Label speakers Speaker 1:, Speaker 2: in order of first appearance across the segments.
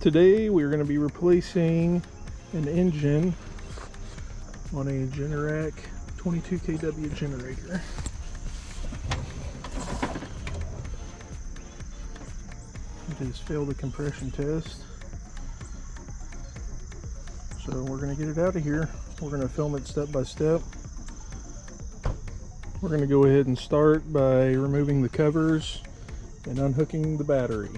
Speaker 1: Today we're going to be replacing an engine on a Generac 22kW generator. It has failed the compression test, so we're going to get it out of here. We're going to film it step by step. We're going to go ahead and start by removing the covers and unhooking the battery.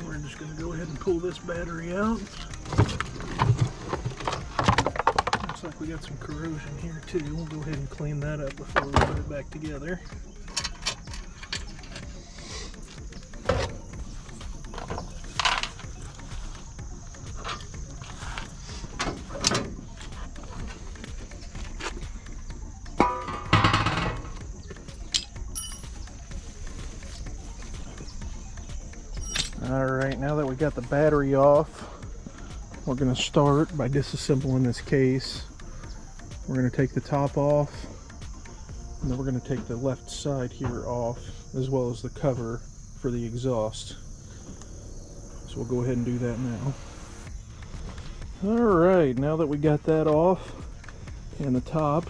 Speaker 1: We're just going to go ahead and pull this battery out. Looks like we got some corrosion here too. We'll go ahead and clean that up before we put it back together. Alright, now that we got the battery off, we're going to start by disassembling this case. We're going to take the top off, and then we're going to take the left side here off, as well as the cover for the exhaust. So we'll go ahead and do that now. Alright, now that we got that off and the top,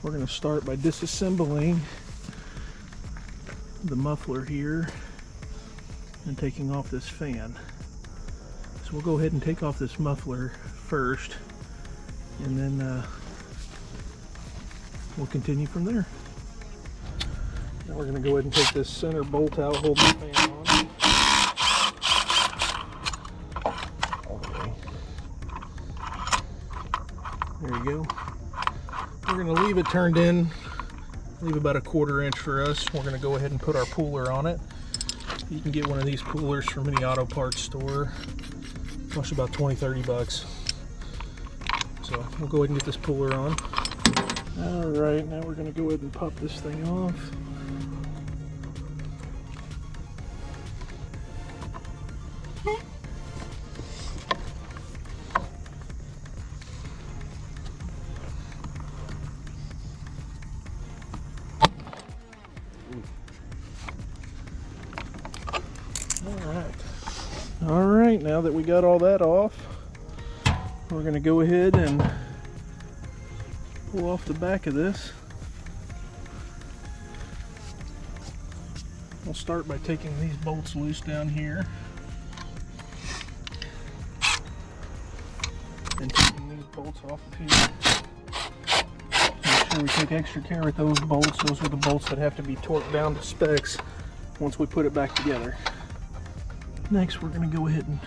Speaker 1: we're going to start by disassembling the muffler here and taking off this fan. So we'll go ahead and take off this muffler first, and then we'll continue from there. Now we're going to go ahead and take this center bolt out, hold the fan on. Okay. There you go. We're going to leave it turned in, leave about a 1/4 inch for us. We're going to go ahead and put our pooler on it. You can get one of these coolers from any auto parts store. Costs about 20-30 bucks. So we'll go ahead and get this cooler on. Alright, now we're going to go ahead and pop this thing off. Alright, now that we got all that off, we're going to go ahead and pull off the back of this. We'll start by taking these bolts loose down here and taking these bolts off of here. Make sure we take extra care with those bolts. Those are the bolts that have to be torqued down to specs once we put it back together. Next, we're going to go ahead and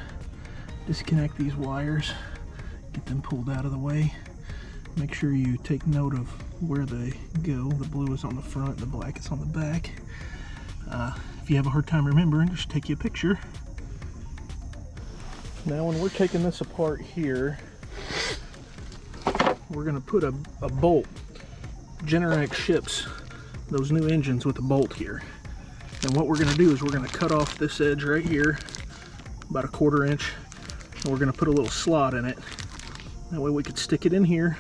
Speaker 1: disconnect these wires, get them pulled out of the way. Make sure you take note of where they go. The blue is on the front, the black is on the back. If you have a hard time remembering, just take you a picture. Now when we're taking this apart here, we're going to put a bolt. Generac ships those new engines with a bolt here. And what we're going to do is we're going to cut off this edge right here, about a 1/4 inch, and we're going to put a little slot in it. That way we could stick it in here,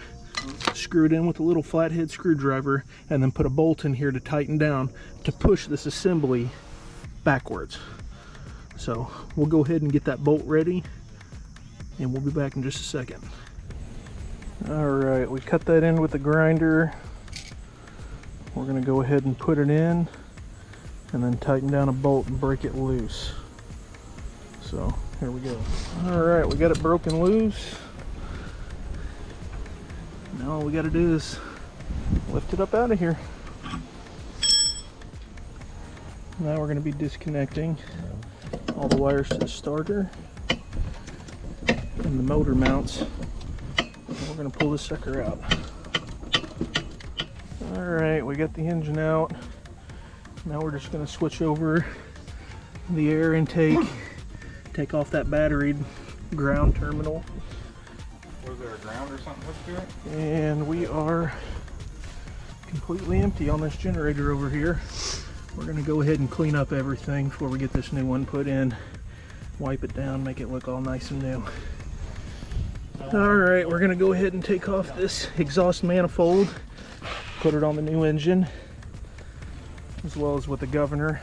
Speaker 1: screw it in with a little flathead screwdriver, and then put a bolt in here to tighten down to push this assembly backwards. So we'll go ahead and get that bolt ready, and we'll be back in just a second. Alright, we cut that in with the grinder. We're going to go ahead and put it in, and then tighten down a bolt and break it loose. So here we go. Alright, we got it broken loose. Now all we got to do is lift it up out of here. Now we're going to be disconnecting all the wires to the starter and the motor mounts. And we're going to pull this sucker out. Alright, we got the engine out. Now we're just going to switch over the air intake, take off that battery ground terminal.
Speaker 2: Was there a ground or something hooked to it?
Speaker 1: And we are completely empty on this generator over here. We're going to go ahead and clean up everything before we get this new one put in. Wipe it down, make it look all nice and new. Alright, we're going to go ahead and take off this exhaust manifold, put it on the new engine, as well as with the governor.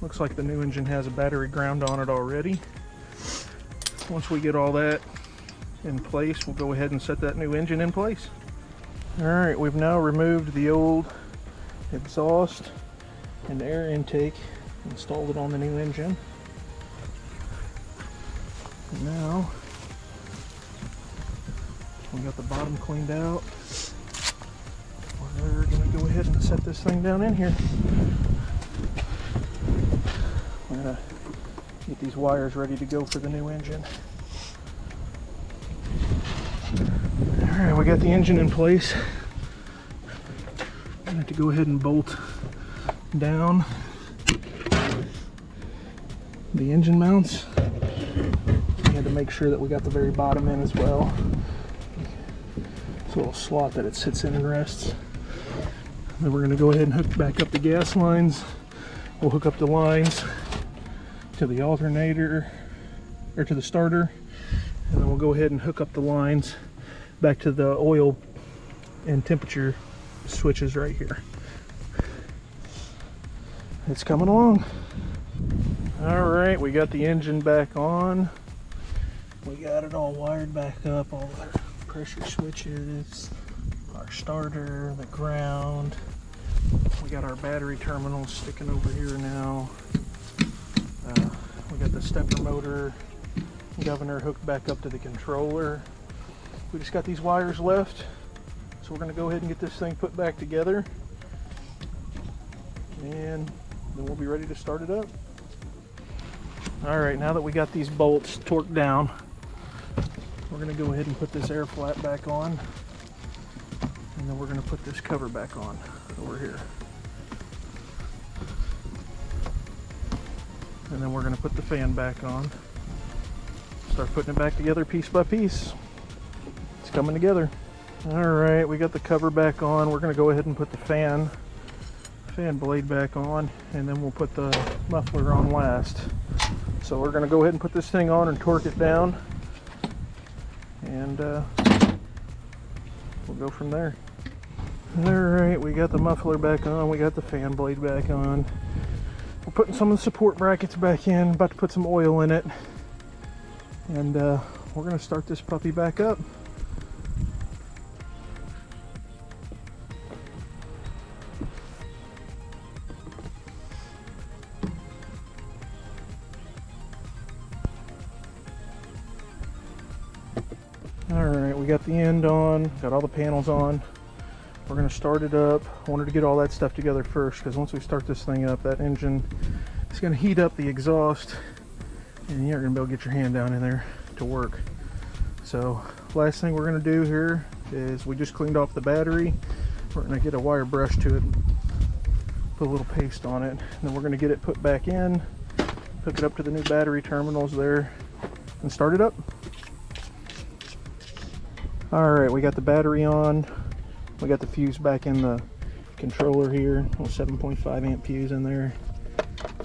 Speaker 1: Looks like the new engine has a battery ground on it already. Once we get all that in place, we'll go ahead and set that new engine in place. Alright, we've now removed the old exhaust and air intake, installed it on the new engine. And now we got the bottom cleaned out. We're going to go ahead and set this thing down in here. We're going to get these wires ready to go for the new engine. Alright, we got the engine in place. I have to go ahead and bolt down the engine mounts. We had to make sure that we got the very bottom in as well. It's a little slot that it sits in and rests. Then we're going to go ahead and hook back up the gas lines. We'll hook up the lines to the alternator, or to the starter, and then we'll go ahead and hook up the lines back to the oil and temperature switches right here. It's coming along. Alright, we got the engine back on. We got it all wired back up, all our pressure switches, our starter, the ground. We got our battery terminals sticking over here now. We got the stepper motor governor hooked back up to the controller. We just got these wires left, so we're going to go ahead and get this thing put back together, and then we'll be ready to start it up. Alright, now that we got these bolts torqued down, we're going to go ahead and put this air flap back on, and then we're going to put this cover back on over here. And then we're going to put the fan back on. Start putting it back together piece by piece. It's coming together. Alright, we got the cover back on. We're going to go ahead and put the fan blade back on, and then we'll put the muffler on last. So we're going to go ahead and put this thing on and torque it down, and we'll go from there. Alright, we got the muffler back on, we got the fan blade back on. We're putting some of the support brackets back in, about to put some oil in it, and we're going to start this puppy back up. Alright, we got the end on, got all the panels on. We're going to start it up. I wanted to get all that stuff together first, because once we start this thing up, that engine is going to heat up the exhaust, and you're going to be able to get your hand down in there to work. So last thing we're going to do here is, we just cleaned off the battery. We're going to get a wire brush to it, put a little paste on it, and then we're going to get it put back in, hook it up to the new battery terminals there, and start it up. Alright, we got the battery on. We got the fuse back in the controller here, 7.5 amp fuse in there.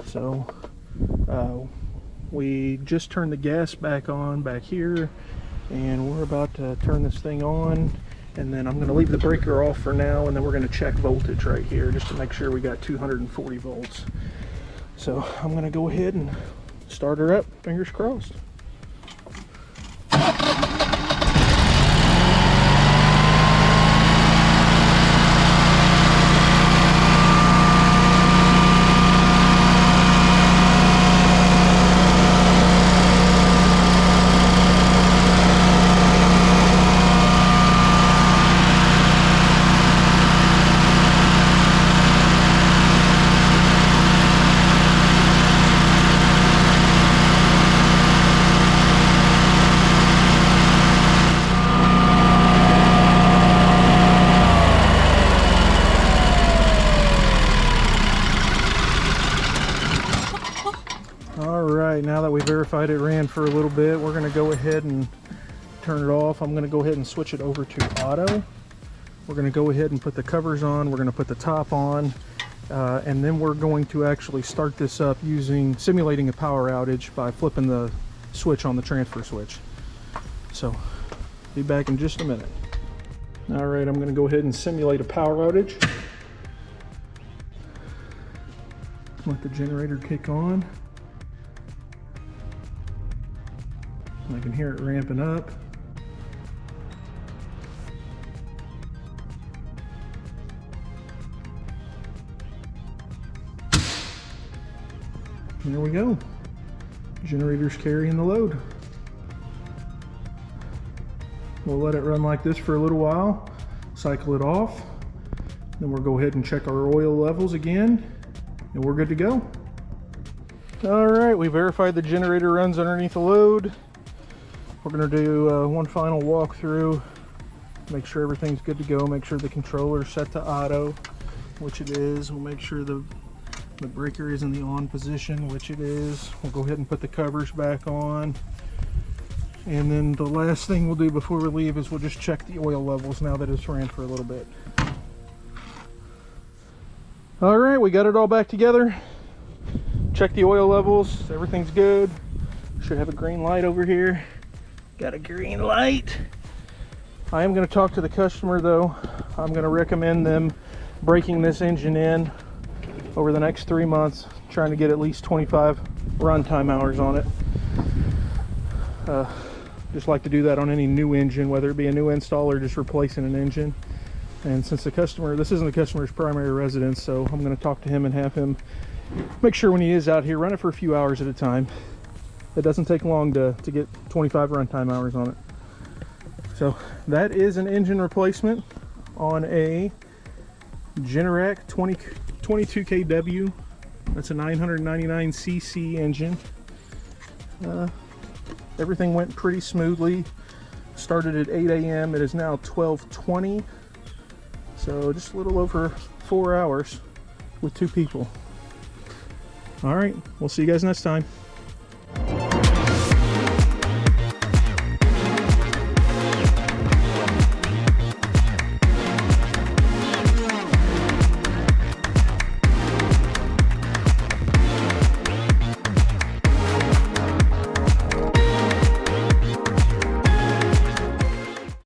Speaker 1: So we just turned the gas back on back here, and we're about to turn this thing on, and then I'm going to leave the breaker off for now, and then we're going to check voltage right here just to make sure we got 240 volts. So I'm going to go ahead and start her up, fingers crossed. verified it ran for a little bit. We're gonna go ahead and turn it off. I'm gonna go ahead and switch it over to auto. We're gonna go ahead and put the covers on. We're gonna put the top on. And then we're going to actually start this up simulating a power outage by flipping the switch on the transfer switch. So, be back in just a minute. All right, I'm gonna go ahead and simulate a power outage. Let the generator kick on. I can hear it ramping up. There we go. Generator's carrying the load. We'll let it run like this for a little while, cycle it off, then we'll go ahead and check our oil levels again, and we're good to go. All right, we verified the generator runs underneath the load. We're gonna do one final walkthrough, make sure everything's good to go, make sure the controller's set to auto, which it is. We'll make sure the breaker is in the on position, which it is. We'll go ahead and put the covers back on. And then the last thing we'll do before we leave is we'll just check the oil levels now that it's ran for a little bit. All right, we got it all back together. Check the oil levels, everything's good. Should have a green light over here. Got a green light. I am gonna talk to the customer though. I'm gonna recommend them breaking this engine in over the next 3 months, trying to get at least 25 runtime hours on it. Just like to do that on any new engine, whether it be a new install or just replacing an engine. And since the customer, this isn't the customer's primary residence, so I'm going to talk to him and have him make sure when he is out here, run it for a few hours at a time. It doesn't take long to get 25 runtime hours on it. So that is an engine replacement on a Generac 22kW. That's a 999cc engine. Everything went pretty smoothly. Started at 8 a.m. It is now 12:20. So just a little over 4 hours with 2 people. All right, we'll see you guys next time.